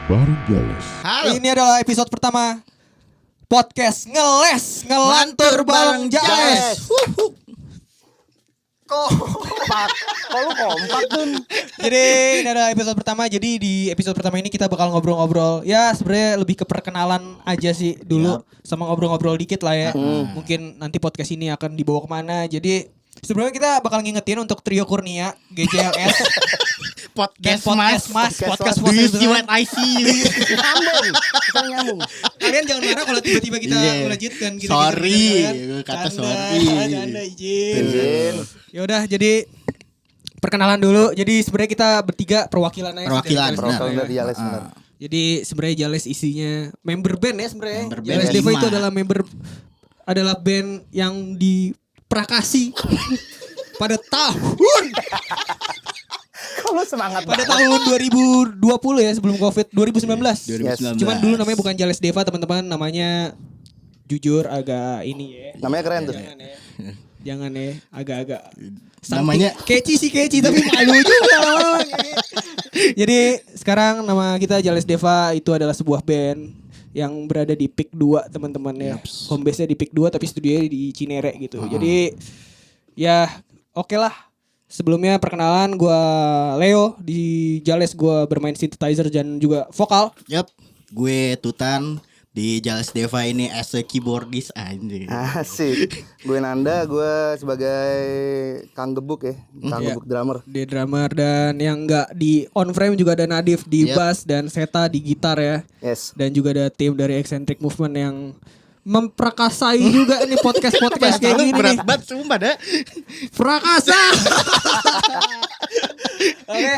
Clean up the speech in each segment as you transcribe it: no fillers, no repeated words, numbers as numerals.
bareng Jales. Halo. Ini adalah episode pertama podcast ngelantur bareng Jales. Kok lu kompak tuh? Jadi ini adalah episode pertama. Jadi di episode pertama ini kita bakal ngobrol-ngobrol. Ya sebenarnya lebih ke perkenalan aja sih dulu, sama ngobrol-ngobrol dikit lah ya. Mungkin nanti podcast ini akan dibawa kemana. Jadi sebenarnya kita bakal ngingetin untuk Trio Kurnia, GJLS. Podcast Podcast Do you see what I see? Nyambung. Kalian jangan marah kalau tiba-tiba kita melanjutkan gitu. Sorry, Canda, kata sorry. Canda, izin. Ya udah, jadi perkenalan dulu. Jadi sebenarnya kita bertiga perwakilan aja. Perwakilan, dari benar. Jales. Dari Jales benar. Jadi sebenarnya Jales isinya member band ya sebenarnya. Member band Jales Deva 5. itu adalah band yang diprakasi pada tahun Kalau semangat pada tahun 2020 ya, sebelum Covid, 2019. Yes. Cuman dulu namanya bukan Jales Deva, teman-teman, namanya jujur agak ini ya. Namanya keren tuh. Jangan ya. Jangan ya, agak-agak Namanya- keci tapi malu juga. Jadi sekarang nama kita Jales Deva itu adalah sebuah band yang berada di PIK 2 teman-teman ya. Home base-nya di PIK 2 tapi studionya di Cinere gitu. Jadi ya oke lah. Sebelumnya perkenalan, gue Leo. Di Jales gue bermain synthesizer dan juga vokal. Yap, gue Tutan di Jales Deva ini as a keyboardist anjing. Asik. Gue Nanda, gue sebagai Kang Gebuk ya. Kang Gebuk drummer. Dia drummer, dan yang enggak di on frame juga ada Nadif di Yep. bass dan Seta di gitar ya. Yes. Dan juga ada tim dari Eccentric Movement yang memperkasai juga nih podcast-podcast kayak gini nih. Berat banget sumpah dah. Prakasa. Oke.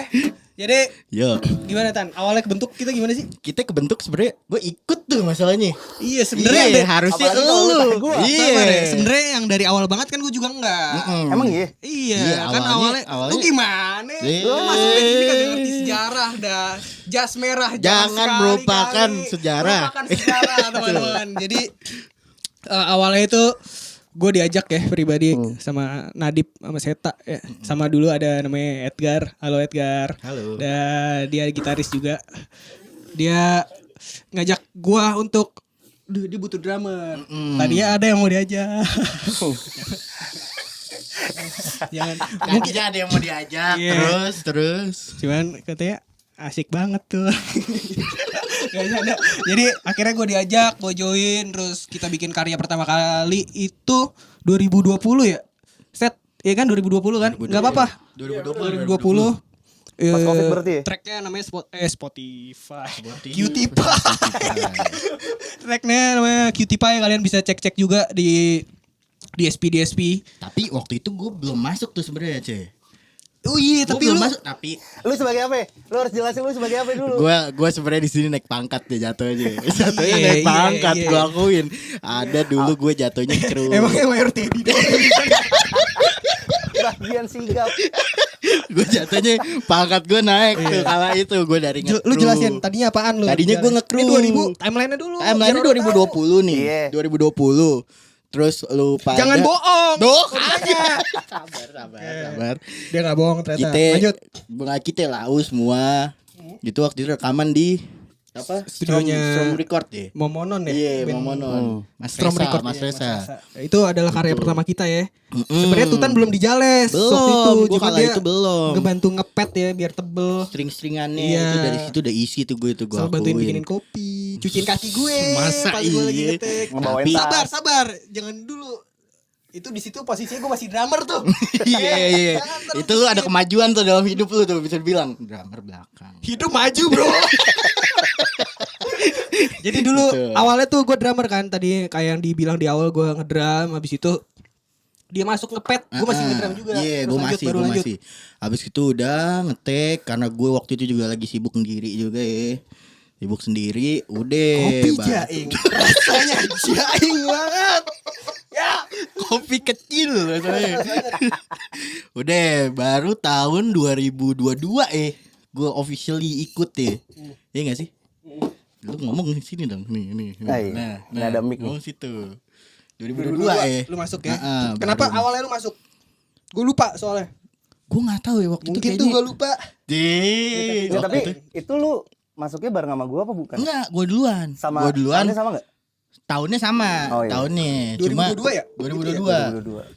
Jadi Yo, gimana Tan? Awalnya kebentuk kita gimana sih? kita kebentuk sebenarnya gue ikut tuh masalahnya. Iya sebenarnya Iya, harusnya apalagi kalau lu lu. tahan gua. Sabar ya. Iya. Sebenarnya yang dari awal banget kan gue juga enggak. Emang iya? Iya, Iya, kan awalnya- awalnya lu gimana? Iya. Lu masuk band ini kagak ngerti sejarah dah. Jas merah Jangan melupakan sejarah. Melupakan sejarah teman-teman. Jadi awalnya itu gue diajak ya pribadi sama Nadip sama Seta ya. Sama dulu ada namanya Edgar. Halo Edgar. Halo. Dan dia gitaris juga. Dia ngajak gua untuk dia butuh drummer. Tadinya ada yang mau diajak. Jangan. Mungkin Tadinya ada yang mau diajak, Iya. terus. cuman katanya asik banget tuh. Gak ada. Jadi akhirnya gue diajak, gue join, terus kita bikin karya pertama kali itu 2020 ya. Set, iya kan 2020 kan? Gak apa-apa. 2020. Pas Covid berarti ya? Tracknya namanya Spotify. Cutie Pie. Tracknya namanya Cutie Pie, kalian bisa cek-cek juga di DSP. Tapi waktu itu gue belum masuk tuh sebenarnya, Ce. Oh iya, Gue tapi belum lu masuk, tapi Lu sebagai apa ya? Lu harus jelasin lu sebagai apa dulu. gue sebenarnya di sini naik pangkat deh jatuhnya. Jatuhnya Iya, naik iya, pangkat, iya. gue akuin. Ada dulu gue jatuhnya kru. emangnya mayor Teddy dong. Bagian sigap. Gue jatuhnya pangkat gue naik tuh kala itu gue dari ngekru. Lu jelasin tadinya apaan lu? Tadinya gue ngekru. Ini 2000, timeline-nya dulu. Timeline biar orang 2020 nih. Iya. 2020. Terus lu pada Jangan bohong. Doh, Makanya. sabar. Dia gak bohong ternyata. Kita Lanjut. kita lau semua. Gitu waktu itu rekaman di apa? Studionya Strom Record ya. Momonon ya. Iya, Band Momonon. Mas Strom Resa, Record Mas ya, Resa. Itu adalah karya pertama kita ya. Sebenarnya Tutan belum di Jales Belum, waktu itu, gua cuma kala dia itu belum. ngebantu ngepet ya biar tebel. String-stringannya Iya. itu dari situ udah isi tuh gue Sama bantuin bikinin kopi, cuciin kaki gue. Masa pas gue lagi iya? ngetek. Ngebawain Tapi- Sabar, jangan dulu. Itu di situ posisinya gue masih drummer tuh. Iya. Jangan terus Itu lu ada kemajuan tuh dalam hidup lu tuh bisa dibilang drummer belakang. Hidup maju bro. Jadi dulu Betul. awalnya tuh gue drummer kan. Tadi kayak yang dibilang di awal gue ngedrum. Habis itu dia masuk ngepet, gue masih ngedrum juga. Iya, Terus gue lanjut, masih, baru gue lanjut. masih. Habis itu udah ngetek karena gue waktu itu juga lagi sibuk sendiri juga ya. Sibuk sendiri, udah. Kopi Bang. jaing, rasanya jaing banget. Ya, Kopi kecil rasanya. Udah, baru tahun 2022 gue officially ikut ya. Iya gak sih? Lu ngomong di sini dong, nih. Ah, iya. Ini ada mic nih. ngomong situ. 2022 Lu masuk ya. Heeh, Kenapa baru. awalnya lu masuk? Gue lupa soalnya. Gue nggak tahu ya waktu Mungkin itu tuh kayaknya. gue lupa. Di. Ya, tapi itu lu masuknya bareng sama gua apa bukan? Enggak, gue duluan. Sama Gue duluan. tahunnya sama enggak? Tahunnya sama. Oh, iya. Tahunnya. Cuma 2022 ya?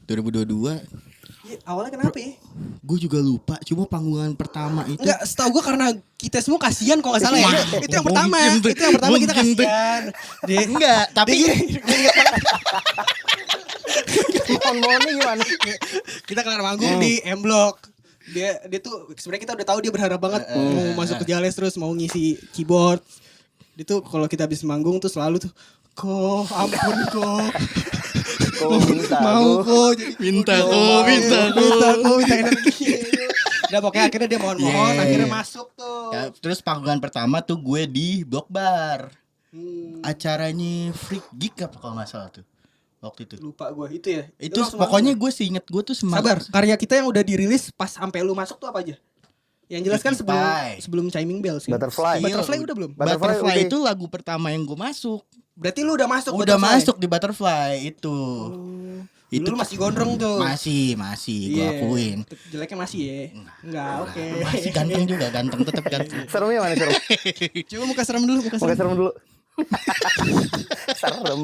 2022. Iya, awalnya kenapa ya? Gue juga lupa. Cuma panggungan pertama itu. Enggak, setahu gue karena kita semua kasihan kalau nggak salah ya. Wah, Itu yang pertama. mungkin tuh. Itu yang pertama kita Mungkin tuh. kasihan. Dia Enggak, tapi Mohon-mohonnya gimana? kita kelar manggung di M Block. Dia tuh sebenarnya kita udah tahu dia berharap banget mau masuk ke Jales terus mau ngisi keyboard. Dia tuh kalau kita habis manggung tuh selalu tuh kok ampun kok. Kok minta Mau lu? kok jadi minta minta energi. Udah pokoknya akhirnya dia mohon-mohon Yeah. akhirnya masuk tuh. ya, terus panggungan pertama tuh gue di Block Bar. Hmm, Acaranya Freak Geek apa kalau nggak salah tuh. Waktu itu. lupa gue itu ya. Itu langsung pokoknya masuk. gue sih inget gue tuh Sabar, karya kita yang udah dirilis pas sampai lu masuk tuh apa aja? Yang jelas kan sebelum Pie. sebelum Chiming Bells kan? Butterfly. Butterfly udah belum? Butterfly Butterfly udah. itu lagu pertama yang gue masuk. Berarti lu udah masuk Udah Butterfly? masuk di Butterfly itu. Itu lu masih gondrong tuh. Masih gue Iya. akuin. Jeleknya masih ya? Enggak, oke. Masih ganteng juga, ganteng tetap ganteng. Seremnya mana serem? Coba muka serem dulu, muka Oke serem. serem dulu. Serem.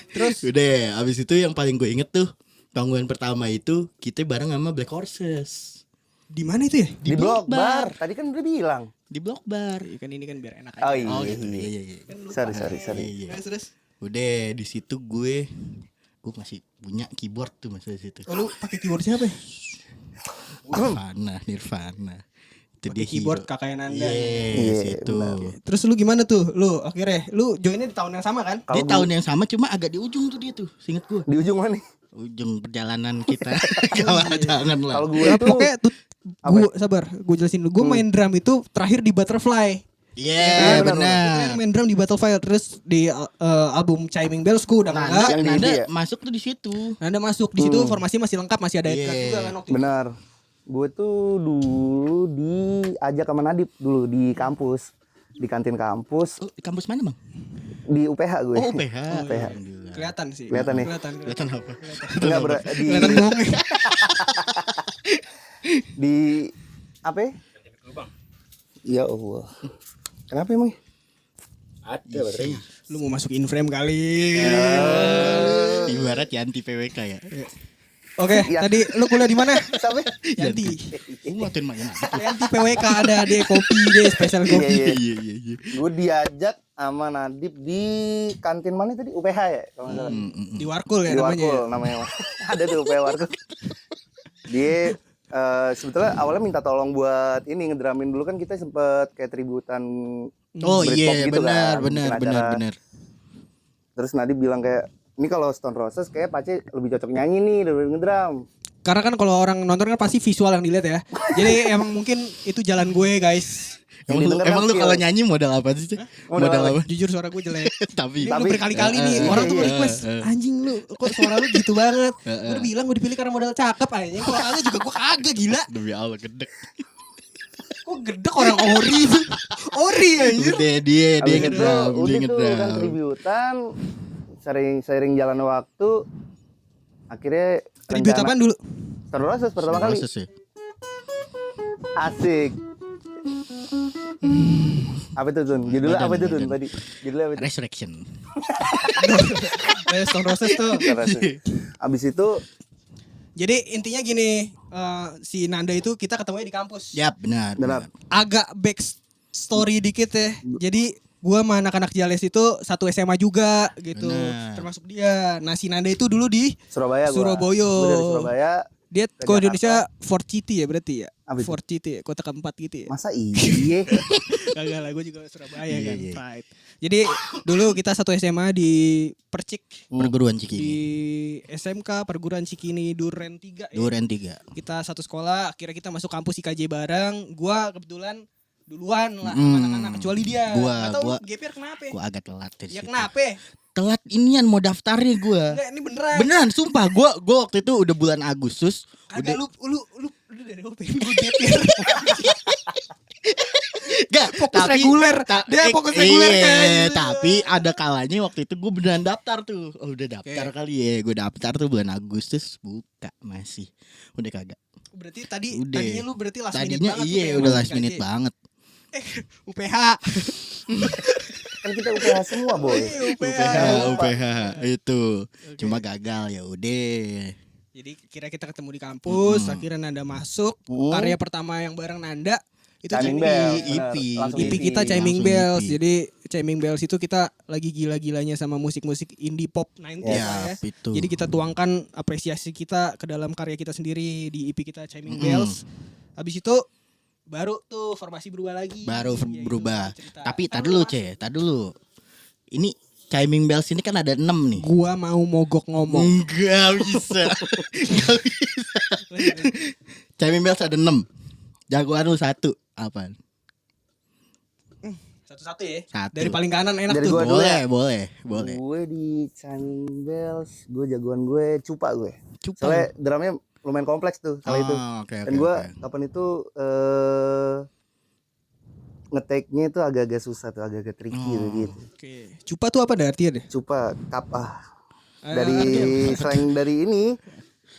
Terus udah, abis itu yang paling gue inget tuh panggungan pertama itu kita bareng sama Black Horses Di mana itu ya? Di Block Bar. Tadi kan udah bilang. di Block Bar. Kan ini kan biar enak Oh aja. iya. Oh gitu, iya. Sorry. Iya. Terus. Udah di situ gue masih punya keyboard tuh masih di situ. Oh, lu pakai keyboard siapa ya? Nirvana. Itu Pakai dia keyboard hero. kakaknya Nanda. Yes, Iya, itu. benar. Terus lu gimana tuh? Lu akhirnya lu joinnya di tahun yang sama kan? Dia tahun yang sama cuma agak di ujung tuh dia tuh, seinget gue. Di ujung mana nih? Ujung perjalanan kita. Jangan lah. Kalau gue Ya, tuh pokoknya tuh gua sabar, gue jelasin dulu. Gue main drum itu terakhir di Butterfly. Iya, Terakhir benar. main drum di Butterfly terus di album Chiming Bells gue udah enggak. yang di Nanda India. masuk tuh di situ. Anda masuk di situ formasi masih lengkap, masih ada Iya. Edgar juga kan waktu itu. benar. Gue tuh dulu diajak sama Nadib dulu di kampus. Di kantin kampus. Oh, di kampus mana, Bang? Di UPH gue. Oh, UPH. UPH. Alhamdulillah. Kelihatan sih. Kelihatan nih. Kelihatan apa? Enggak di Kelihatan bohong ya. di apa ya? Ya Allah. Kenapa emang? Ada baterainya. Lu mau masuk in frame kali. Ibarat ya anti PWK ya. Oke, Iya. tadi lu kuliah di mana? Sampai Yanti. Ngatain main apa? Yanti PWK ada deh kopi deh, spesial kopi. Iya. Iya. gue diajak sama Nadib di kantin mana tadi? UPH ya kalau nggak salah. Di Warkul ya Di namanya. Warkul namanya. Ada tuh UPH Warkul. Dia sebetulnya awalnya minta tolong buat ini ngedramin dulu kan kita sempet kayak tributan Oh Britpop iya, gitu benar, kan, benar, bikin acara. benar. Terus Nadib bilang kayak ini kalau Stone Roses kayak Pace lebih cocok nyanyi nih daripada ngedrum. Karena kan kalau orang nonton kan pasti visual yang dilihat ya. Jadi emang mungkin itu jalan gue guys. Yang Emang didengar kan lu skill. kalau nyanyi modal apa sih? Cik? Modal Modal apa? apa? Jujur suara gue jelek. Tapi Ini udah berkali-kali nih orang tuh request anjing lu kok suara lu gitu banget. Gue udah bilang gue dipilih karena modal cakep anjing. Kalau kagak juga gue kagak gila. demi Allah gedek. Kok gedek orang ori. Ori anjir. Udah dia Habis itu ngedram, dia udah tuh kan ngedram. tributan sering jalan waktu akhirnya Tribute apaan dulu? Stone Roses pertama kali. Proses ya. Asik. Apa itu Tun? Judulnya apa itu Tun tadi? Judulnya apa itu? Resurrection. Stone Roses tuh. Abis itu Jadi intinya gini, si Nanda itu kita ketemunya di kampus. Yap, benar. Benar. Agak back story dikit ya. Jadi gua sama anak-anak Jales itu satu SMA juga gitu. Benar. Termasuk dia. Nah si Nanda itu dulu di Surabaya gua. Surabaya. Gua dari Surabaya. dia Ke kalau Jakarta. Indonesia Fort City ya berarti ya. Apa itu? Fort City ya, kota keempat gitu ya. Masa iya? Kagak lah, gue juga Surabaya Iya, kan. iya. Pride. Jadi dulu kita satu SMA di Percik. Perguruan Di Cikini. SMK Perguruan Cikini Duren 3 ya. Duren 3. Kita satu sekolah, akhirnya kita masuk kampus IKJ bareng. Gua kebetulan duluan lah sama anak-anak kecuali dia. Gua- Atau gua- GPR kenapa? Gua agak telat dari Ya situ. kenapa? Telat inian mau daftarnya gua. Enggak, ini beneran. Beneran sumpah gua waktu itu udah bulan Agustus Kagak udah lu dari OP gua GPR. Gak, Fokus reguler. Dia fokus reguler iya, kayaknya. tapi ada kalanya waktu itu gue beneran daftar tuh. Oh, udah daftar Oke. kali ya. Gue daftar tuh bulan Agustus, buka masih. Udah kagak. Berarti Udah. tadinya lu berarti last minute Tadinya banget tuh iya kayak udah masuk last minute IKJ. banget. UPH. Kan kita UPH semua, Boy. UPH itu. Cuma gagal ya udah. Jadi kira kita ketemu di kampus, akhirnya Nanda masuk. Karya pertama yang bareng Nanda itu Chiming Chiming Bells, EP. bener. Langsung EP kita Chiming Langsung Bells. EP. Jadi Chiming Bells itu kita lagi gila-gilanya sama musik-musik indie pop 90s lah ya. itu. Jadi kita tuangkan apresiasi kita ke dalam karya kita sendiri di EP kita Chiming Bells. Habis itu baru tuh formasi berubah lagi. Baru Ya, itu berubah. cerita. Tapi Kan tar lu dulu, masuk. tar dulu. Ini Chiming Bells ini kan ada 6 nih. Gua mau mogok ngomong. Enggak bisa. Enggak bisa. Chiming Bells ada 6. Jagoan lu 1. Apaan? Satu-satu ya. Satu. Dari paling kanan enak Dari tuh. gua dulu ya? Boleh. Gue di Chiming Bells, gue jagoan gue Cupa gue. Cupa. Soalnya drumnya lumayan kompleks tuh kali itu. Oke. Dan gue kapan itu ngeteknya itu agak-agak susah tuh, agak-agak tricky tuh gitu. Oke. Cupa tuh apa dah artinya deh? Cupa dari slang dari ini,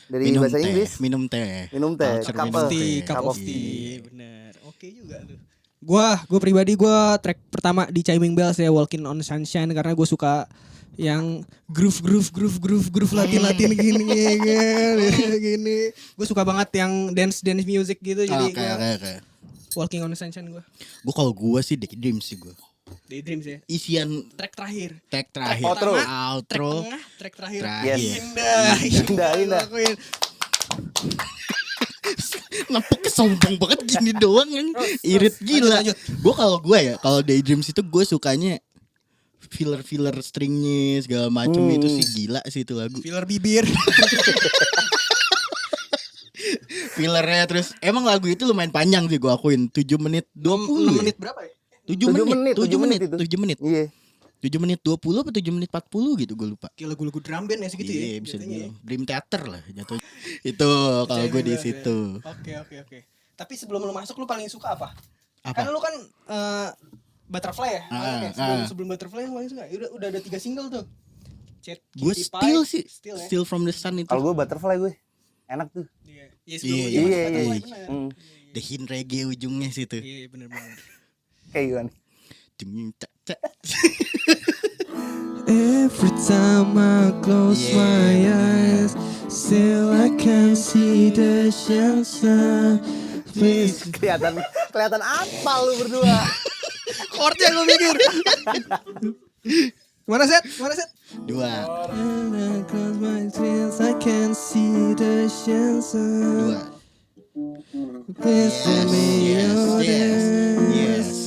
dari bahasa Inggris. Minum teh. Minum teh, Culture cup minum of teh. tea, Cup cup of of tea. Bener. Oke juga tuh. Gue pribadi track pertama di Chiming Bells ya Walking on Sunshine karena gue suka yang groove Latin gini. Gue suka banget yang dance music gitu jadi Oke. gua Walking on Sunshine gue. Gue sih Daydreams sih gue. Daydreams ya. Isian Track terakhir. tag terakhir. Outro. Track tengah, track terakhir. Terakhir. Yes. Indah. Indah. Lakuin. Kenapa kesombong banget gini doang yang irit gila. Gue kalau Daydreams itu gue sukanya filler stringnya segala macem itu sih gila sih itu lagu. Filler bibir. Fillernya terus emang lagu itu lumayan panjang sih gue akuin 7 menit 20 6 menit berapa ya? 7 menit itu. 7 menit Iya. 7 menit 20 apa 7 menit 40 gitu gue lupa. Kayak lagu-lagu drum band ya segitu ya. Iya bisa jatuhnya dibilang Dream Theater lah jatuh. Itu kalau gue di situ. Oke. Tapi sebelum lu masuk lu paling suka apa? Apa? Kan lu kan Butterfly ya? Sebelum Butterfly lu paling suka? Udah ada 3 single tuh. Gue still sih Still ya? Still from the Sun itu. Kalau gue Butterfly gue enak tuh. Iya. Iya sebelum Iya, dia iya, masuk iya. Butterfly bener. Hmm. Dehin reggae ujungnya situ. Iya bener. Kayak gimana? Ding, cak, cak. Every time I close Yeah. my eyes, still I can see the shelter. Please. Kelihatan apa lu berdua? Chordnya gue mikir. Gimana set? 2. And I close my eyes, I can see the shelter. 2. Please tell me you're Yes.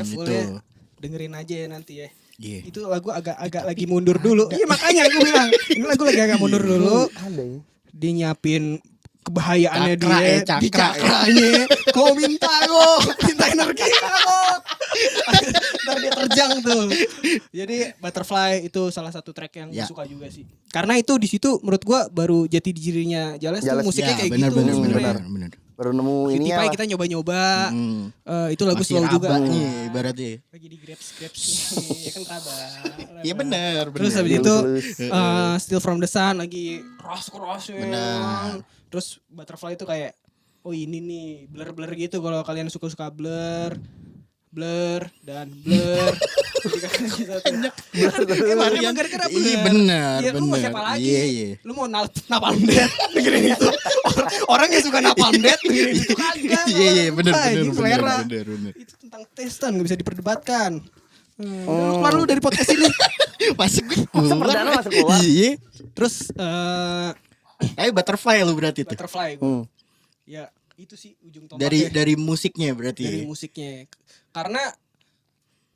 Ref, Itu. dengerin aja ya nanti ya. Iya. Itu lagu agak lagi mundur dulu. Iya makanya gue bilang ini lagu lagi agak mundur dulu. Ada ya. Dia nyiapin kebahayaannya Cakra dia ya, cakra. di cakranya. Kau minta energi kok. Ntar dia terjang tuh. Jadi Butterfly itu salah satu track yang gue Ya. suka juga sih. Karena itu di situ menurut gue baru jati dirinya Jales tuh Jales, musiknya kayak bener, gitu. bener, sebenarnya. bener. Baru nemu ini Fifty ya. Pie kita nyoba-nyoba. Itu lagu Masih slow juga. raba nih ibaratnya. Lagi di grabs ya kan raba. Iya bener. Terus habis Iya, itu lulus. Still from the Sun lagi keras ya. Benar. Terus Butterfly itu kayak oh ini nih blur gitu kalau kalian suka blur dan blur. Emang gara-gara blur. Iya bener. Ya, lu mau bener. siapa lagi? Iya. Lu mau Napalm Death dengerin itu. Orang yang suka Napalm Death dengerin itu kagak. Iya bener. Ah, ini selera. Bener. Itu tentang testan gak bisa diperdebatkan. Lu keluar lu dari podcast ini. Masuk gue Masa perdana masuk keluar? Iya. Terus Ayo Butterfly lu berarti tuh. Butterfly gua. Ya itu sih ujung tombaknya Dari musiknya berarti. dari musiknya. Karena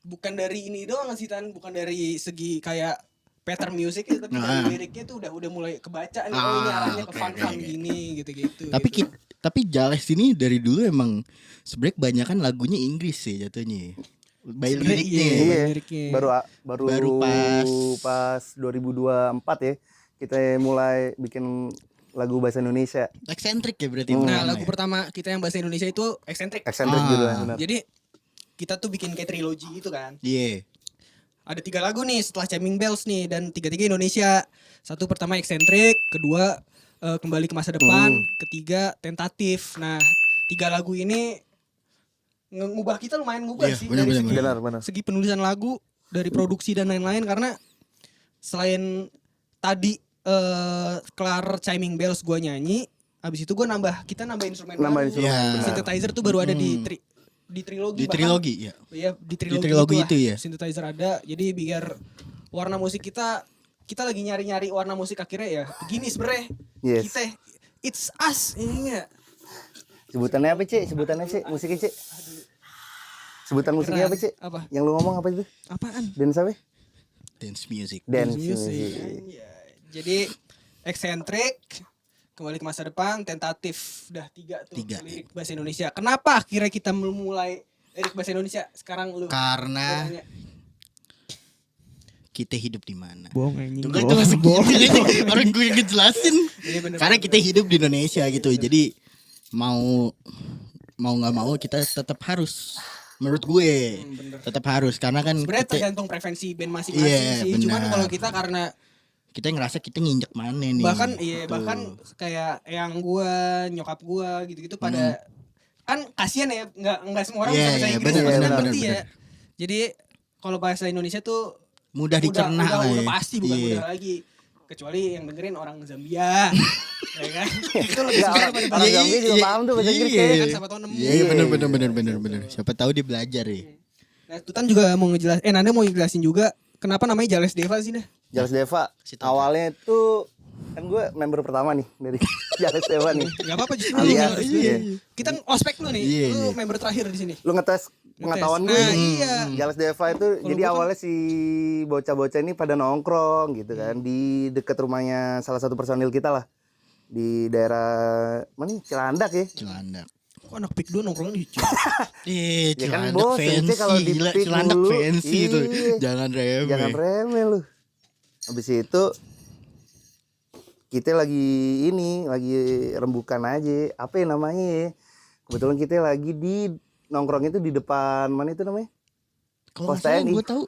bukan dari ini doang sih Tan, bukan dari segi kayak pattern music ya, tapi dari liriknya tuh udah mulai kebaca nih oh ini arahnya ke fun-fun gini gitu-gitu. Tapi Jales ini dari dulu emang sebenarnya kebanyakan lagunya Inggris sih jatuhnya. By Sebenarnya liriknya. iya. Iya. liriknya. Baru pas 2024 ya kita mulai bikin lagu bahasa Indonesia. Eksentrik ya berarti. Nah, pertama lagu ya? pertama kita yang bahasa Indonesia itu Eccentric. Eksentrik gitu ya. Benar. Jadi kita tuh bikin kayak trilogi gitu kan. Iya. Ada 3 lagu nih setelah Chiming Bells nih dan 3-3 Indonesia. Satu pertama Eccentric, kedua Kembali ke Masa Depan, ketiga Tentatif. Nah, 3 lagu ini ngubah kita lumayan ngubah Iya, sih benar, dari benar, segi, benar. segi penulisan lagu, dari produksi dan lain-lain, karena selain tadi kelar Chiming Bells gue nyanyi, abis itu gue kita nambah instrumen Nambah baru. instrumen, Iya. benar. Synthesizer tuh baru ada di trilogi. Di trilogi ya. Iya, di trilogi, trilogi itu itu ya. Synthesizer ada. Jadi biar warna musik kita lagi nyari-nyari warna musik akhirnya ya begini sebenarnya. Yes. Kita it's us, ini enggak? Sebutannya apa, Cik? Sebutannya, Cik? Musiknya, Cik? Sebutan musiknya apa, Cik? Apa? Yang lu ngomong apa itu? Apaan? Dance apa? Dance music. Dance Music. music. Iya. Jadi eksentrik, kembali ke masa depan, tentatif, udah 3 tuh 3. lirik bahasa Indonesia. Kenapa akhirnya kita memulai lirik bahasa Indonesia? Sekarang lu. Karena Gua nanya. kita hidup di mana? Bohong anjing. Tuh kan itu masuk orang gue yang ngejelasin. Iya, bener, Karena bener. kita hidup di Indonesia gitu. Jadi mau nggak mau kita tetap harus, menurut gue bener. tetap harus, karena kan Sebenarnya kita tergantung preferensi band masing-masing Iya, sih. Cuman benar. kalau kita karena ngerasa kita nginjek mana nih. bahkan kayak yang gua, nyokap gua gitu-gitu pada kan kasihan ya, nggak semua orang Iya, bisa bahasa iya, Inggris, benar, nggak benar, ngerti benar, ya. Jadi kalau bahasa Indonesia tuh mudah dicerna lah udah ya. pasti bukan Iya. mudah lagi. Kecuali yang dengerin orang Zambia. Ya kan? Itu lebih Enggak, susah daripada orang Iya, Zambia juga iya, paham tuh bahasa Inggris iya. kayaknya. kan, siapa tahu nemu. Iya, benar. Siapa tahu dia belajar ya. Nah, Tutan juga mau Nanda mau ngejelasin juga kenapa namanya Jales Deva sih dah. Jales Deva. Si Toto. Awalnya itu kan gue member pertama nih dari Jales Deva nih. Enggak apa-apa justru Alias, lu iya. kita ospek lu nih. Iya, Lu iya. member terakhir di sini. Lu ngetes pengetahuan gue Nah, nih. iya. Jales Deva itu jadi gua kan- awalnya si bocah-bocah ini pada nongkrong gitu kan di dekat rumahnya salah satu personil kita lah. Di daerah mana nih? Cilandak ya. Cilandak. Kok anak pik 2 nongkrong di Ya kan Cilandak bosen, fancy, Cek, kalau di gila, pick Cilandak mulu. fancy itu. Iya. Jangan remeh. Jangan remeh lu. Habis itu kita lagi rembukan aja. Apa ya namanya ya? Kebetulan kita lagi di nongkrong itu di depan mana itu namanya? Kalau nggak Pos salah TNI. gue tahu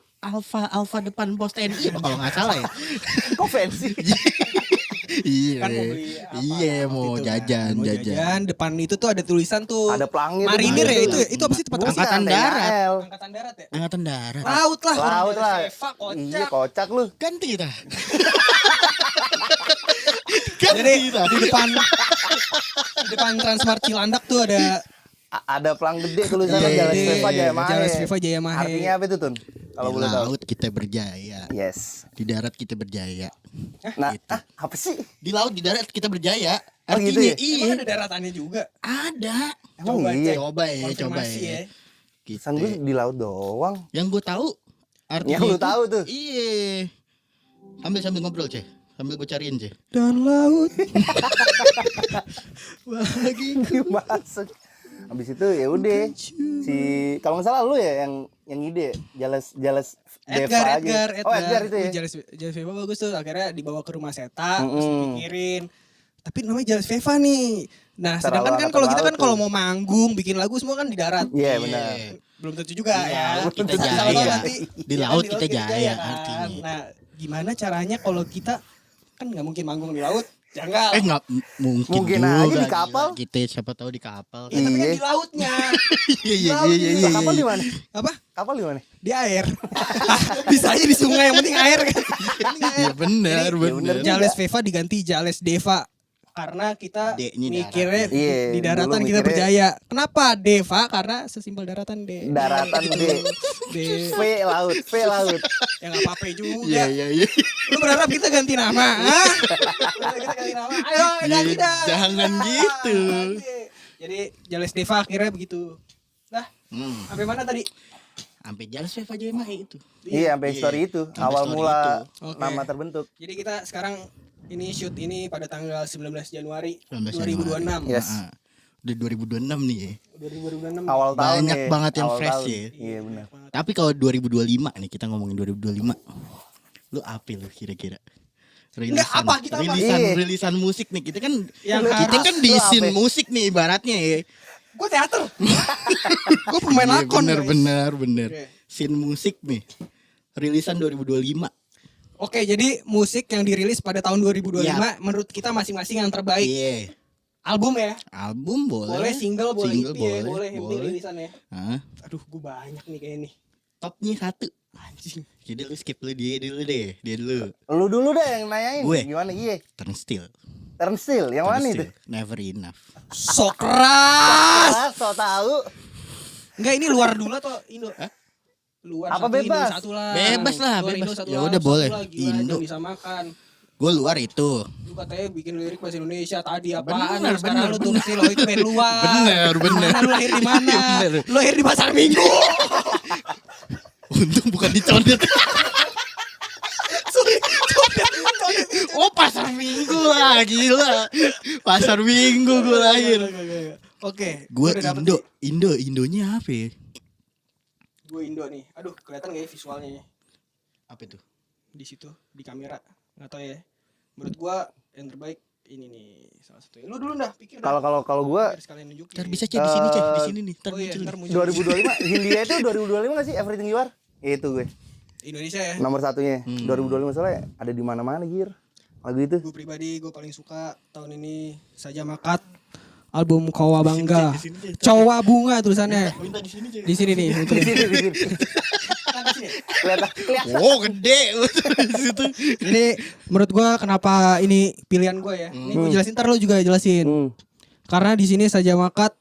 Alfa depan pos TNI apa kalau nggak salah ya. Kok fancy? Iya. Kan mau beli apa, Iya, mau gitu kan. jajan, Mau jajan. Depan itu tuh ada tulisan tuh. Ada pelangnya tuh. Marinir ya Gitu. itu apa sih tempat Bukan, Angkatan darat. TNI. Angkatan darat ya? Angkatan darat. Laut lah. orang Laut dari lah. Seva, kocak. Iya, kocak lu. Ganti kita. Jadi di depan Transmart Cilandak tuh ada Ada pelang gede tulisannya Iya, Jales iya, Deva iya. Jaya Mahe. Jales Deva Jaya Mahe. Artinya apa itu, Tun? Kalau Di boleh tahu. laut kita berjaya. Yes. Di darat kita berjaya. Nah, Gitu. apa sih? Di laut, di darat kita berjaya. Oh, Artinya gitu ya? iya. Emang ada daratannya juga. Ada. Emang Coba iya. cek. Coba ya. Konfirmasi ya. Gitu. San gue di laut doang. Yang gue tahu artinya Yang lu itu- tahu tuh. Iya. Sambil ngobrol, Ceh. Sambil gue cariin, Ceh. Dan laut. Lagi masuk. Habis itu ya udah si kalau nggak salah lu ya yang ide Jales Deva aja. Oh, Edgar itu ya. Jales Veva bagus tuh. Akhirnya dibawa ke rumah Seta, terus Mm-mm. dipikirin. Tapi namanya Jales Veva nih. Nah, Secara sedangkan kan angkatan kalau kita kan laut kalau tuh. mau manggung, bikin lagu semua kan di darat. Iya, benar. Belum tentu juga Di ya. laut kita Tahu-tahu jaya. nanti, Di ya kan, laut kita jaya, kan. artinya. Nah, gimana caranya kalau kita kan nggak mungkin manggung di laut, janggal. Nggak mungkin Mungkin juga. aja di gila. kapal. Kita siapa tahu di kapal. Ya, tapi kan Iya. di lautnya. Iya. Lah, kapal di mana? Apa? Kapal di mana? Di air. Bisa aja di sungai, yang penting air kan. Yang penting air. Iya benar, Jadi, benar. bener. Jales Veva diganti Jales Deva karena kita D-nya mikirnya darat. Iya, di daratan dulu kita mikirnya- berjaya. Kenapa Deva? Karena sesimpel daratan D. Daratan D. D. V laut. Ya nggak apa-apa juga. Iya. Lu berharap kita ganti nama? Hah? Berharap kita ganti nama? Ayo ganti Iya, dah. jangan gitu. Ganti. Jadi Jales Deva akhirnya begitu. Nah, sampai mana tadi? Sampai jalan Seva Jaya Mahe itu. Iya, sampai story itu. Sampai Awal story mula itu. Oke. nama terbentuk. Jadi kita sekarang ini shoot ini pada tanggal 19 Januari 19 2026. Yes. Nah, udah 2026 nih ya. 2026. Awal tahun Banyak ya. banget yang Awal fresh tahun. ya. Iya, benar. Tapi kalau 2025 nih, kita ngomongin 2025. Lu apa lu kira-kira? Enggak, apa? Kita apa? Iya. Rilisan musik nih. Kita kan Yang kita harus kan di lu scene apa? musik nih ibaratnya ya. Gue teater. Gue pemain Iya, lakon. guys. bener. Oke. Scene musik nih. Rilisan 2025. Oke, jadi musik yang dirilis pada tahun 2025 Yap. menurut kita masing-masing yang terbaik. Iya. Album ya? Album boleh. Boleh single, boleh Single EP ya, boleh. Yang penting boleh. rilisannya. Hah? Aduh, gue banyak nih kayak nih. Topnya 1. Anjing. Jadi lu skip lu dia dulu deh. Dia dulu. Lu dulu deh yang nanyain. Gue. Gimana? Iya. Turnstile. Turnstile, yang mana itu? Never enough. So keras. Ah, so tahu. Enggak, ini luar dulu atau Indo? Luar Apa satu, bebas? Indo satu lah. Bebas lah, Luar bebas. Indo satu Ya lah, udah satu boleh. lah, gila, Indo. jangan disamakan. Gue luar itu. Lu katanya bikin lirik bahasa Indonesia tadi apaan? Bener, Sekarang bener, lu tulis lo itu band luar. Bener. Mana lu lahir di mana? Bener. Lu lahir di Pasar Minggu. Untung bukan dicondet. Oh pasar Minggu lah, gila. Pasar Minggu gue lahir. Oke, Gue udah dapet Indo, nih. Indonya apa ya? Gue Indo nih. Aduh, kelihatan gak ya visualnya? Apa itu? Di situ, di kamera. Nggak tahu ya. Menurut gua yang terbaik ini nih salah satu. Lu dulu dah pikir. Kalau gua biar sekalian nunjukin. Ntar bisa cek di sini cek di sini nih. Ntar Oh iya, muncul. ntar muncul. 2025 Hindia itu 2025 nggak sih Everything You Are? Itu gue. Indonesia ya. Nomor satunya. 2025 soalnya ada di mana-mana Gir. Lagu itu. Gue pribadi gue paling suka tahun ini Saja Makat album Kowa Bangga. Di sini, cek. Cowa Bunga tulisannya. Minta di sini cek. Di sini nih. Di sini, di sini. Kelihatan. Oh gede di situ. Jadi menurut gua kenapa ini pilihan gue ya. Ini gue jelasin, ntar lu juga jelasin. Karena di sini Saja Makat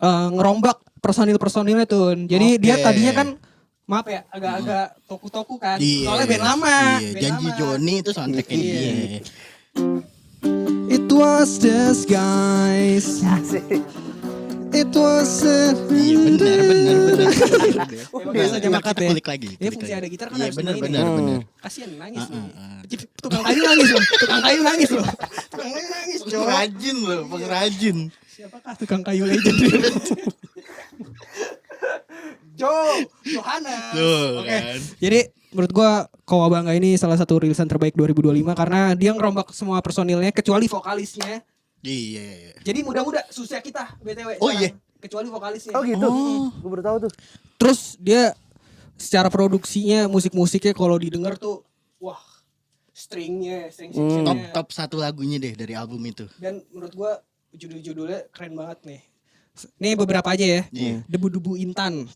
ngerombak personil-personilnya tuh. Jadi dia Oke. tadinya kan maaf ya agak-agak toku-toku kan. Iya. Soalnya band lama. Iya, band Janji lama. Joni itu soundtracknya Iya. dia. It was just guys. Asik. It was Iya benar. Udah Saja Makat ya. Kulik lagi. Ya fungsi ada gitar kan Iya harus benar dimainin. benar. Kasian nangis nih. Tukang kayu nangis loh. Tukang kayu nangis loh. Tukang kayu nangis. Cok. Pengrajin loh, pengrajin. Siapakah tukang kayu legend? Johanna. Tuh, Oke. kan. Jadi menurut gua Kowa Bangga ini salah satu rilisan terbaik 2025 karena dia ngerombak semua personilnya kecuali vokalisnya. Iya. Jadi muda-muda susah kita BTW. Oh, sekarang. iya. Kecuali vokalisnya. Oh gitu. Oh. Gue baru tahu tuh. Terus dia secara produksinya musik-musiknya kalau didengar tuh wah, string sectionnya. Top satu lagunya deh dari album itu. Dan menurut gua judul-judulnya keren banget nih. Nih beberapa aja ya. Iya. Debu-debu Intan.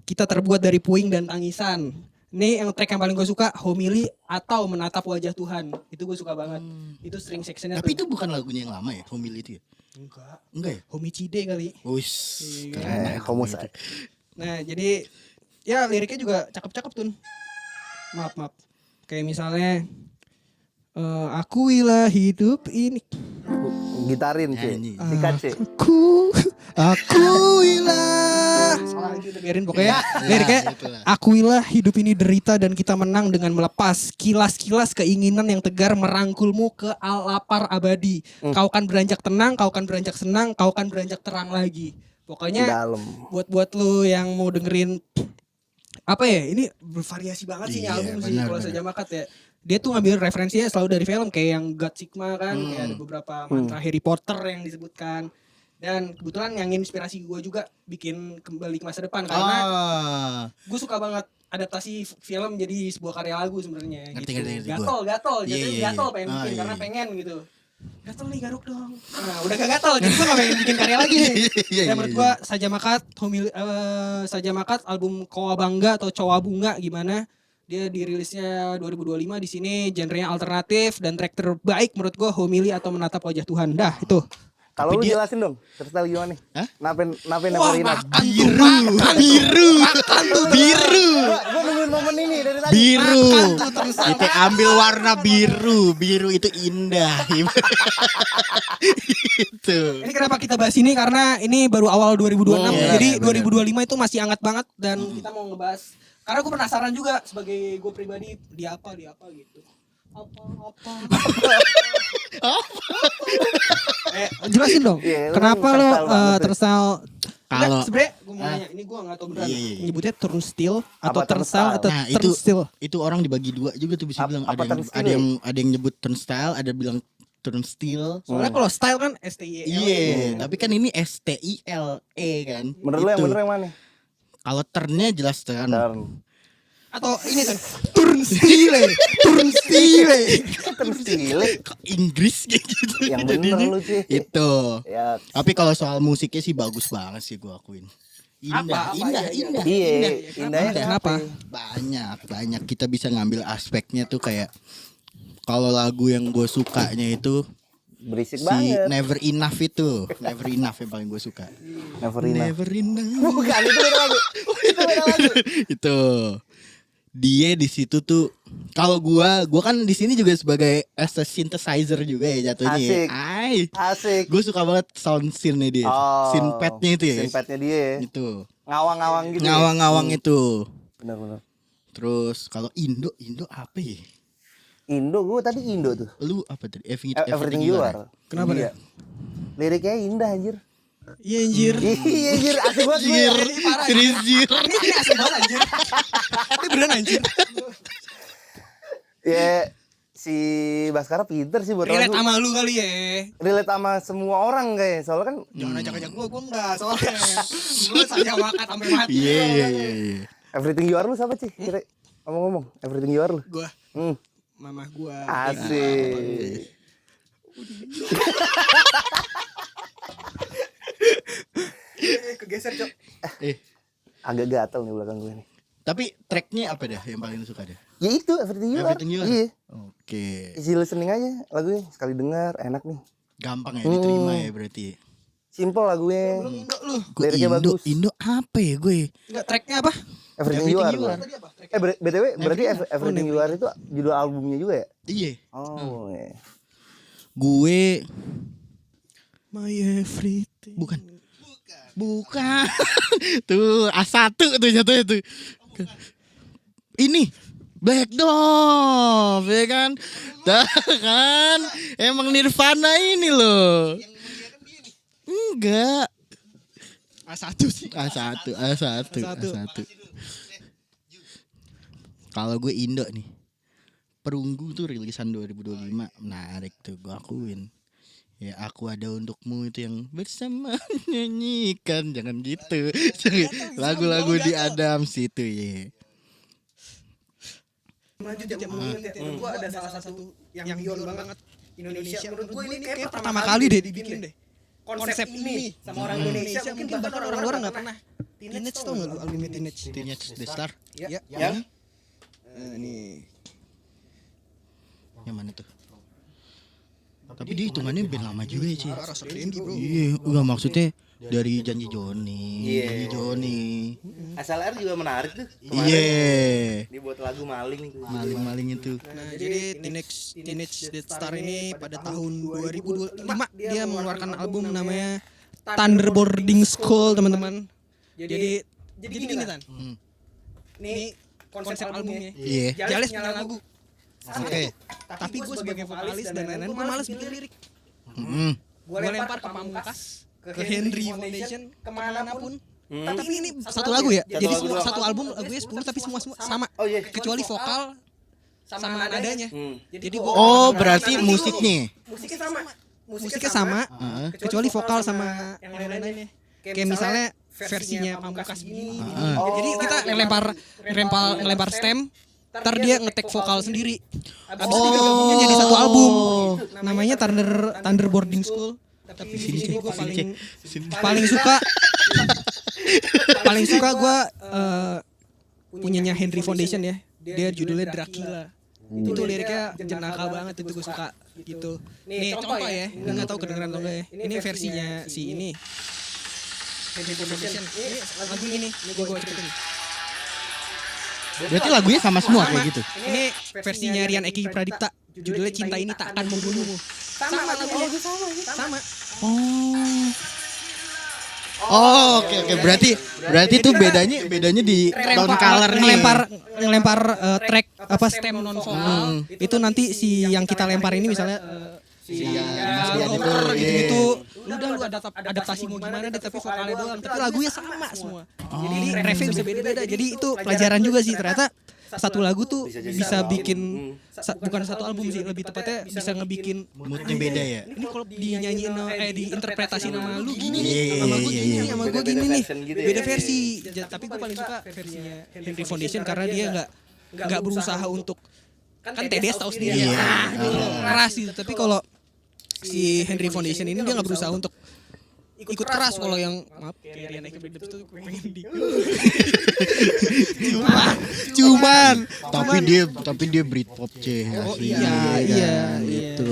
Kita terbuat dari puing dan tangisan. Nih yang track yang paling gue suka, Homili atau Menatap Wajah Tuhan. Itu gue suka banget. Itu string sectionnya Tapi tuh. itu bukan lagunya yang lama ya, Homili itu ya? Enggak ya? Homicide kali. Wis. Homicide. Nah jadi ya liriknya juga cakep-cakep tuh. Maaf. Kayak misalnya akuilah hidup ini. Gitarin Nyanyi. cuy. Sikat cuy. Akuilah. Salah lagi udah biarin pokoknya. Liriknya itulah. akuilah hidup ini derita dan kita menang dengan melepas kilas-kilas keinginan yang tegar merangkulmu ke lapar abadi. Kau kan beranjak tenang, kau kan beranjak senang, kau kan beranjak terang lagi. Pokoknya Dalam. buat lu yang mau dengerin apa ya, ini bervariasi banget sih Iya, album sih benar, kalau benar. Saja Makat ya. Dia tuh ngambil referensinya selalu dari film kayak yang God Sigma kan, kayak ada beberapa mantra Harry Potter yang disebutkan. Dan kebetulan yang inspirasi gue juga bikin Kembali ke Masa Depan karena gue suka banget adaptasi film jadi sebuah karya lagu sebenarnya Ngerti, gitu. ngerti Gatel, Iya, jatuhnya iya, gatel iya. pengen Ah, bikin iya, karena iya. pengen gitu. Gatel nih garuk dong. Nah, udah gak gatel jadi gue gak pengen bikin karya lagi nih. Iya, Dan menurut gue Saja Makat album Kowa Bangga atau Cowa Bunga gimana? Dia dirilisnya 2025 di sini genrenya alternatif dan track terbaik menurut gue Homili atau Menatap Wajah Tuhan. Dah itu. Kalau Tapi lu dia- jelasin dong, Turnstile gimana nih? Hah? Napen Wah, Neverina. makan tuh, Biru. Gua nungguin momen ini dari tadi. Biru. Makan tuh, terus Kita ambil warna biru. Biru itu indah. Itu. Ini kenapa kita bahas ini karena ini baru awal 2026. Iya, Jadi benar. 2025 itu masih hangat banget dan kita mau ngebahas karena gue penasaran juga sebagai gue pribadi dia apa gitu. Jelasin dong. Iya, lu Kenapa kan lo turnstile banget ya. turnstile? Kalau- Sebenernya gue mau nanya, ini gue nggak tahu beneran. Iya, iya. Nyebutnya turnstile atau Apa turnstile atau Nah, itu turnstile? itu orang dibagi dua juga tuh bisa bilang apa turnstile? ada yang nyebut turnstile, ada bilang turnstile. Soalnya kalau style kan STIL. Iya, tapi kan ini STILE kan. Menurut lu yang Itu. bener yang mana? Kalau turnnya jelas turn. Turn. Atau ini kan Turnstile. Kok Inggris kayak gitu. Yang bener jadinya. lu, Ci. Itu. Ya, Tapi kalau soal musiknya sih bagus banget sih gua akuin. Indah. iya, indahnya Kenapa? Banyak kita bisa ngambil aspeknya tuh kayak kalau lagu yang gue sukanya itu berisik si banget. Never Enough itu. Never Enough yang paling gue suka. Never enough. Never Enough. Bukan, itu beda lagu. Itu beda lagu. Itu dia di situ tuh kalau gua kan di sini juga sebagai as a synthesizer juga ya jatuhnya. Asik. Asik. Gue suka banget sound scene-nya dia. Scene pad-nya itu ya. Scene pad-nya dia. Itu. Ngawang-ngawang gitu. Ngawang-ngawang itu. Benar-benar. Terus kalau Indo apa ya? Gue tadi Indo tuh. Lu apa tadi? Everything You Are. Kenapa Iya. Liriknya indah anjir. Iya anjir. Iya anjir, asik banget. Jir. Serius jir. Ini asik banget anjir. Ini beneran anjir. Ya si Baskara pinter sih buat Relate lagu. sama lu kali ya. Relate sama semua orang kayak. Soalnya kan Jangan ajak-ajak gue enggak soalnya. Gue saja wakat sampai mati. Iya. Everything You Are lu siapa sih? Kira ngomong-ngomong, Everything You Are lu. Gua Hmm. mama gua. Asik. Kegeser, Cok. Agak gatel nih belakang gue nih. Tapi tracknya apa dah yang paling lu suka dah? Ya itu Everything You Are. Everything You Are? Iya. Oke. Easy listening aja lagunya. Sekali dengar enak nih. Gampang ya diterima ya berarti. Simple lagunya. Enggak lu. Gue Liriknya bagus. Indo apa ya gue? Enggak tracknya apa? Everything You Are. Everything You Are. Gua. BTW berarti Everything You Are itu judul albumnya juga ya? Iya. Oh, iya. Gue My everything. Bukan. Tuh A1 tuh jatuhnya tuh. Ini Black Dove ya kan? Dah kan? Emang Nirvana ini loh. Enggak. A1 sih. A1. Kalau gue Indo nih. Perunggu tuh rilisan 2025 menarik tuh gue akuin. Ya aku ada untukmu itu yang bersama nyanyikan jangan gitu. Lagu-lagu di Adams itu ya. Lanjut ya menurut gua ada salah satu yang beyond banget Indonesia. Menurut gua ini kayak pertama kali deh dibikin deh. Konsep ini sama orang Indonesia mungkin bahkan orang luar enggak pernah. Teenage tau enggak lu albumnya Teenage? Teenage The Star. Ya. Yang Nih. Yang mana tuh? Tapi dia hitungannya band lama juga ya, Ci. Rasa Dendi, bro. Iya, enggak maksudnya dari Janji Joni. Iya. Janji Joni. SLR juga menarik tuh. Iya. Dia buat lagu maling tuh. Maling-maling itu. Nah, jadi Teenage Death Star ini pada tahun 2025 dia mengeluarkan album namanya Thunderboarding School, teman-teman. Jadi gini Tan. Ini konsep albumnya. Iya. Jales punya lagu. Oke. Tapi gue sebagai vokalis dan lain-lain gue malas bikin lirik. Gue lempar ke Pamungkas, ke Henry Foundation, kemanapun. Tapi ini satu lagu ya. Jadi semua satu album lagunya 10 tapi semua sama. Oh iya. Kecuali vokal sama nadanya. Jadi gua Oh, berarti musiknya. musiknya sama. Kecuali vokal sama yang lain-lainnya. Kayak misalnya versinya Pamungkas gini. Jadi kita ngelempar stem. Ntar dia ngetek vokal sendiri. Abis itu digabungin jadi satu album. Namanya Thunderboarding School. Tapi di sini gue paling suka gue punyanya Henry Foundation ya. Dia judulnya Dracula. Itu liriknya jenaka banget itu gue suka gitu. Nih contoh ya, nggak tahu kedengeran atau enggak ya. Ini versinya si ini. Henry Foundation. Ini lagu ini gue cepetin. Berarti lagunya sama semua kayak gitu. Ini versinya Rian Eki Pradipta. Judulnya Cinta Ini Tak Akan Membunuhmu. Sama lagunya. Sama. Oh, oke. Berarti tuh bedanya di tone color nih. Ngelempar track apa stem non vokal. Itu nanti si yang kita lempar ini misalnya gitu. Udah lu adaptasi mau gimana deh tapi vokalnya doang. Tapi lagunya sama semua. Jadi refnya bisa beda-beda. Jadi itu pelajaran juga sih ternyata. Satu lagu tuh bisa bikin bukan satu album sih, lebih tepatnya bisa ngebikin moodnya beda ya. ini kalau dinyanyiin diinterpretasi nama lu gini Iya, nih, sama gue gini iya. nih, sama gue gini nih. Version gitu ya. Beda versi. Tapi gue paling suka versinya Henry Foundation karena dia nggak berusaha untuk kan TDS tahu sendiri Iya. keras gitu. Tapi kalau si Henry Foundation ini dia nggak berusaha untuk ikut keras. Kalau yang maaf kayak Rian Eka Big Dubs tuh pengen di cuman tapi dia Britpop asli. iya. Gitu.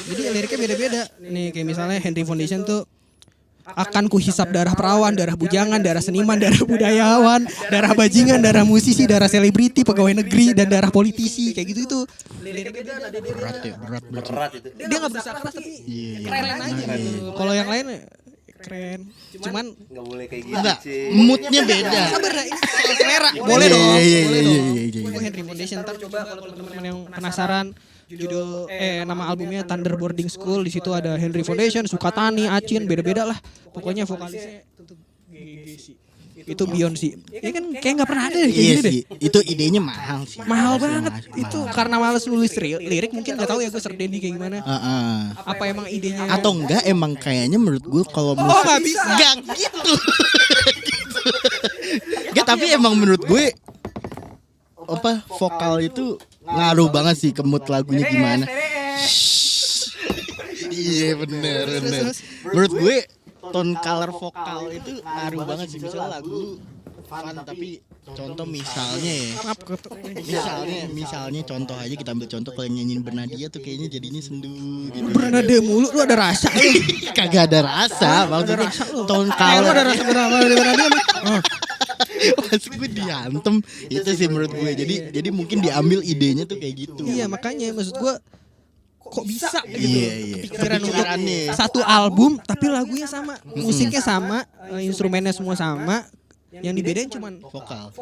Jadi liriknya beda-beda nih, kayak misalnya Henry Foundation tuh akan kuhisap darah perawan, darah bujangan, darah seniman, darah budayawan, darah bajingan, darah musisi, darah selebriti, pegawai negeri, dan darah politisi. Kayak gitu itu Berat itu. dia nggak berusaha keras tapi Iya. keren aja gitu. Kalau yang lain keren, cuman Nggak boleh kayak gitu Enggak, sih. moodnya beda. sabar dah, ini soal selera. Boleh Iya, dong, iya, boleh iya, dong. iya, iya. Gue Henry Foundation, ntar coba kalau teman-teman yang penasaran judul nama albumnya Thunder Boarding School. Di situ ada Henry Foundation, Sukatani, Acin, beda-beda lah. Pokoknya vokalisnya tutup GG sih. Itu Beyond sih. Ya kan kayak nggak pernah ada deh kayak Iya gini deh. sih, itu idenya mahal sih. Mahal banget. Mahal. Itu karena males nulis lirik mungkin nggak tahu ya gue Serdendi kayak gimana. Apa emang idenya? Atau enggak emang kayaknya menurut gue kalau musik nggak bisa. Enggak gitu. Enggak, tapi emang menurut gue apa vokal itu ngaruh banget sih ke mood lagunya gimana. Iya bener. Menurut gue tone color vokal itu ngaruh banget sih. Misalnya lagu fun tapi contoh misalnya ya. Misalnya contoh aja kita ambil contoh kalau yang nyanyiin Bernadia tuh kayaknya jadinya sendu gitu. Bernada mulu lu ada rasa lu. Kagak ada rasa, maksudnya tone color. Ada rasa berapa dari Bernada emang? Pas gue diantem itu sih menurut gue. Jadi mungkin diambil idenya tuh kayak gitu. Iya makanya maksud gue kok bisa gitu. Iya. Kepikiran untuk Kepikirannya. satu album tapi lagunya sama, musiknya sama, instrumennya semua sama. Yang dibedain cuman vokal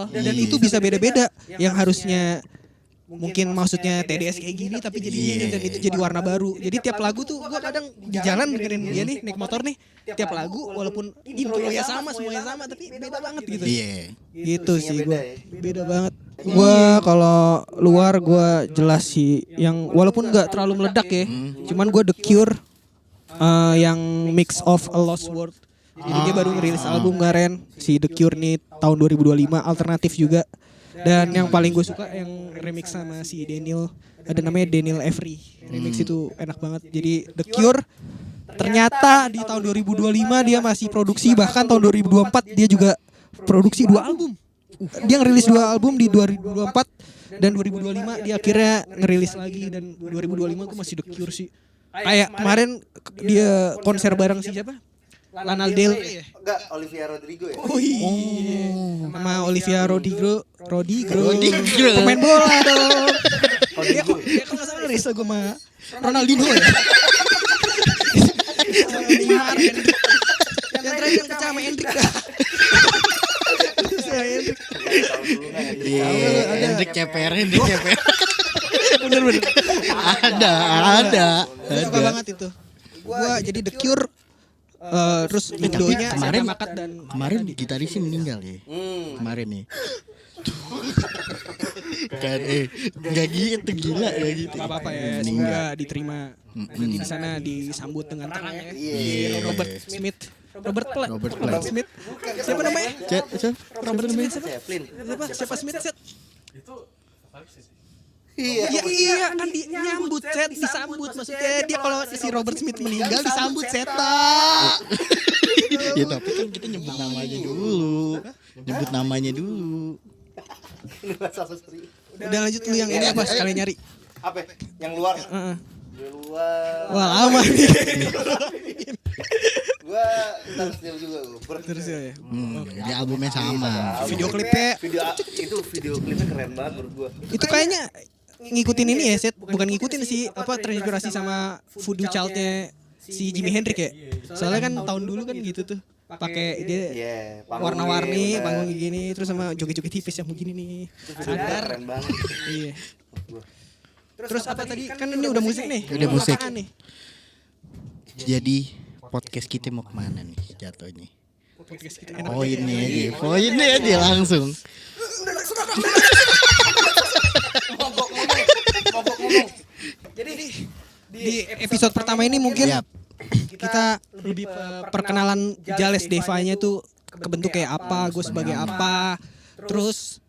dan itu bisa beda-beda. Yang harusnya mungkin maksudnya TDS kayak gini tapi jadi gini dan itu jadi warna baru. Jadi tiap lagu tuh gua kadang di jalan dengerin dia nih naik motor nih, tiap lagu walaupun intro ya sama, semuanya sama tapi beda banget gitu. Iya. Gitu sih gua. Beda banget. Gua kalau luar gua jelas sih yang walaupun enggak terlalu meledak ya. Cuman gua The Cure yang Mix of a Lost World. Jadi dia baru ngerilis album kemarin si The Cure nih tahun 2025, alternatif juga. Dan yang paling gue suka yang remix sama si Daniel, ada namanya Daniel Avery. Remix itu enak banget. Jadi The Cure ternyata di tahun 2025 dia masih produksi, bahkan tahun 2024 dia juga produksi 2 album. Dia ngerilis 2 album di 2024 dan 2025 dia akhirnya ngerilis lagi, dan 2025 gue masih The Cure sih. Kayak kemarin dia konser bareng si siapa? Lana Del Rey ya? Enggak, Olivia Rodrigo ya? Oh iya. Sama Olivia Rodrigo. Pemain bola dong. Dia kok nggak salah ngerilis lagu sama Ronaldinho ya? Neymar, Hendrik. Yang terakhir yang pecah sama Hendrik dah. Itu sih Hendrik. Hendrik CPR. Bener. Ada. Suka banget itu. Gua jadi The Cure. Terus Indonya kemarin Makat dan kemarin gitarisnya meninggal ya. Kemarin nih. Kan enggak gitu, gila ya gitu. Gak apa-apa ya, Meninggal. semoga diterima nanti di sana disambut dengan tenang ya. Robert Smith. Robert Smith. Siapa namanya? Robert Smith siapa? Siapa Smith set? Iya kan nyambut set, disambut maksudnya dia kalau si Robert Smith meninggal disambut seta. Ya tapi kan kita nyebut namanya dulu. Udah lanjut lu yang ini apa sekali nyari? Apa? Yang luar? Heeh. Yang luar. Wah lama nih. Gua terus juga gua. Terus ya. Jadi albumnya sama. Video klipnya Video klipnya keren banget menurut gua. itu kayaknya ngikutin ini ya set, bukan ngikutin sih apa terinspirasi sama Voodoo Child-nya si Jimi Hendrix ya. Soalnya kan tahun dulu kan gitu tuh. Pakai dia warna-warni, panggung gini, terus sama joget-joget tipis yang begini nih. Sadar. Keren banget. Iya. Terus apa tadi? Kan ini udah musik nih. Udah musik. Apaan nih? Jadi podcast kita mau kemana nih jatuhnya? Podcast kita enak. Poinnya aja langsung. Mogok ngomong. Jadi di episode pertama ini mungkin Yap. kita lebih perkenalan Jales Deva-nya tuh kebentuk kayak apa, gue sebagai apa, terus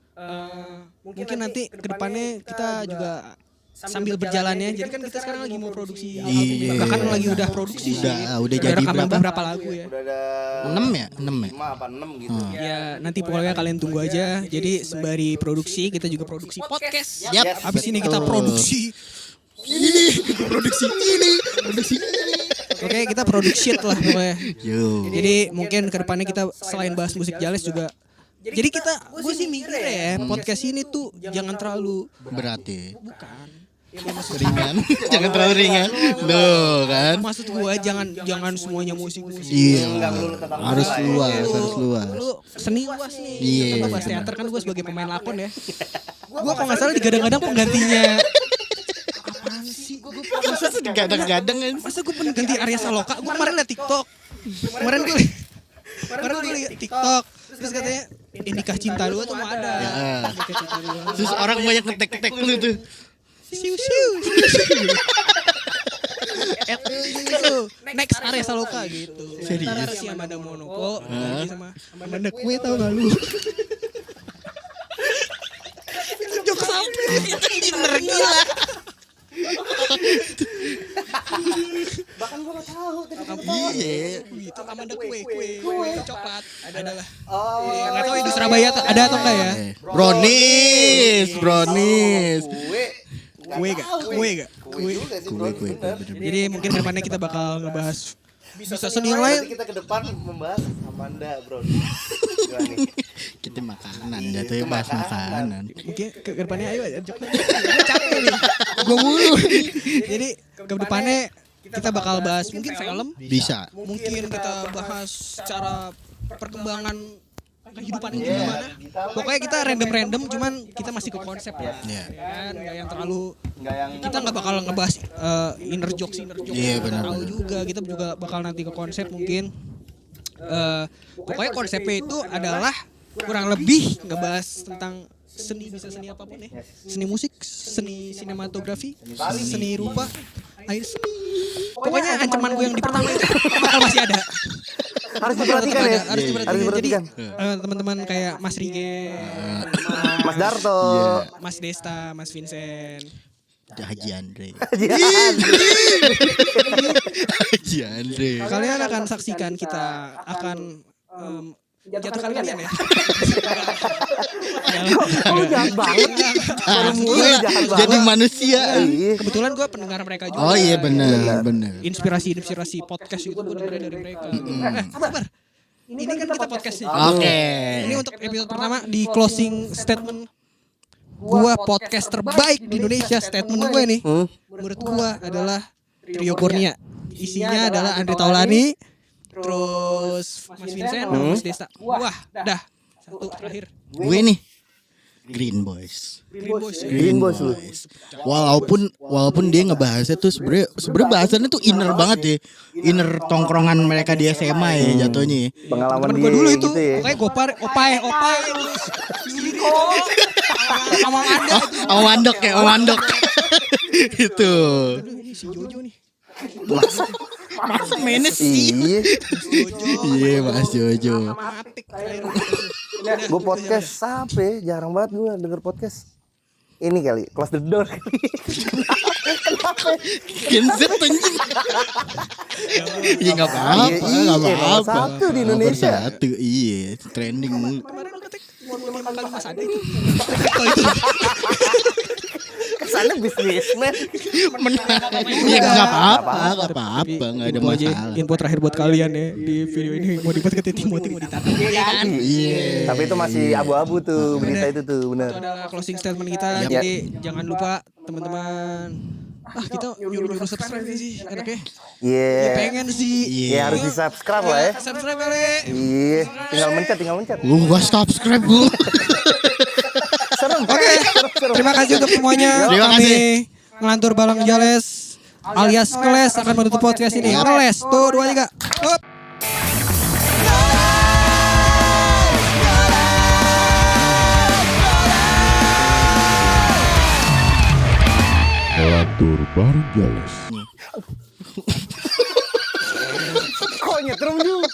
mungkin nanti kedepannya kita juga sambil berjalannya. Jadi kan kita sekarang lagi mau produksi album, Iya. bahkan lagi udah produksi sih. Udah jadi rekaman berapa? beberapa lagu ya. Udah ada 6 ya? 6 ya? 5 apa 6 gitu. Ya nanti pokoknya kalian tunggu aja. Jadi sembari produksi kita juga produksi podcast. Yap. Abis ini kita produksi produksi ini. Oke, kita produksi lah pokoknya. Yo. Jadi mungkin kedepannya kita selain bahas musik Jales juga. Jadi gue sih mikir ya podcast ini tuh jangan terlalu Berarti bukan. ringan. Jangan terlalu ringan. Loh kan. Maksud gue jangan semuanya musik. Iya. Harus luas. Lu seni luas nih. Iya. Kita bahas teater kan gue sebagai pemain lakon ya. Gue kalau nggak salah digadang-gadang penggantinya. Apaan sih? Masa digadang-gadang kan? Masa gue pengganti Arya Saloka? Gue kemarin liat TikTok. Kemarin gue liat TikTok. Terus katanya nikah cinta lu tuh mau ada. Ya. Nikah cinta lu. Terus orang banyak ngetek-tek lu tuh. Siu. Gitu. Next Arya Saloka gitu. Serius? Ntar si Amanda Monoko lagi sama Amanda Kue tau gak lu? Itu jokes apa? Itu dinner gila. Bahkan gua enggak tahu tadi. Iya. Itu Amanda Kue coklat. Adalah. Oh, Nggak tahu di Surabaya ada atau enggak ya? Brownies. Kue. Kue gak? Juga sih, bro. Bener. Jadi mungkin kedepannya kita bakal ngebahas bisa seni yang Nanti lain. kita ke depan membahas Amanda, bro. Gimana nih? Kita makanan, jatuhnya bahas makanan. Mungkin ke depannya ayo aja. Gue capek nih. Gue mulu. Jadi ke depannya kita bakal bahas mungkin film. Bisa. Mungkin kita bahas secara perkembangan kehidupan itu gimana. Pokoknya kita random cuman kita masih ke konsep ya. Iya. Kan enggak yang terlalu Enggak yang kita nggak bakal ngebahas inner jokes. Iya, benar, Tahu benar. juga kita juga bakal nanti ke konsep mungkin. Pokoknya konsepnya itu adalah kurang lebih ngebahas tentang seni, bisa seni apapun ya. Seni musik, seni sinematografi, seni rupa, air seni. Pokoknya ancaman gue yang di pertama itu bakal masih ada. harus diperhatikan ya. Harus diperhatikan. Jadi diperhatikan. teman-teman kayak Mas Rige, Mas Darto. Mas Desta, Mas Vincent, Haji Andre. Iya. Haji Andre. kalian akan saksikan kita akan jatuh kalian ya. Lu jahat banget. Gila, jadi manusia. Iya. Kebetulan gue pendengar mereka juga. Oh iya benar. Inspirasi podcast itu gue dengarnya dari mereka. Sabar. Ini kan kita podcast nih. Oke. Ini untuk episode pertama di closing statement. Gua podcast terbaik di Indonesia. Statement gue nih. Menurut gue adalah Trio Kurnia. Isinya adalah Andre Taulani, terus Mas Vincent, dan Mas Desta. Wah, dah. Satu terakhir. Gue nih Green Boys. Green Boys lu. Walaupun dia ngebahasnya tuh sebenarnya bahasannya tuh inner banget ya. Inner tongkrongan mereka di SMA ya jatuhnya. Pengalaman Temen dia gue dulu itu, gitu ya. pokoknya opai. Sama ada. Om Mandok. Itu. Aduh, ini si Jojo nih. Masa mainnya sih. Iya. Iya Mas Jojo. Matik. Gue podcast sampai jarang banget gue denger podcast. Ini kali, Close the Door. Gen Z anjing. Iya enggak apa-apa, Iya, enggak nomor apa-apa. satu di Indonesia. Nomor satu, iya, trending mulu. Kemarin lu ketik 5 kali Mas Ade itu. Kesannya bisnismen. Iya enggak apa-apa, enggak ada Info aja, masalah. info terakhir buat kalian ya di video ini mau dibuat ke Timothy mau ditata. Iya kan? Iya. Tapi itu masih abu-abu tuh berita itu tuh, Itu bener. adalah closing statement kita. Yap. Jadi jangan lupa teman-teman. Kita nyuruh subscribe sih enaknya. Iya. Ya pengen sih. Iya. Ya harus di subscribe lah ya. Subscribe kali. Iya. Tinggal mencet. Gua subscribe gua. Serem. Oke. Terima kasih untuk semuanya. Terima Kami kasih. Ngelantur Balang Jales alias Keles akan menutup podcast ini. Keles. Tuh 2 3. Up. Melantur bareng Jales. Kok nyetrum juga.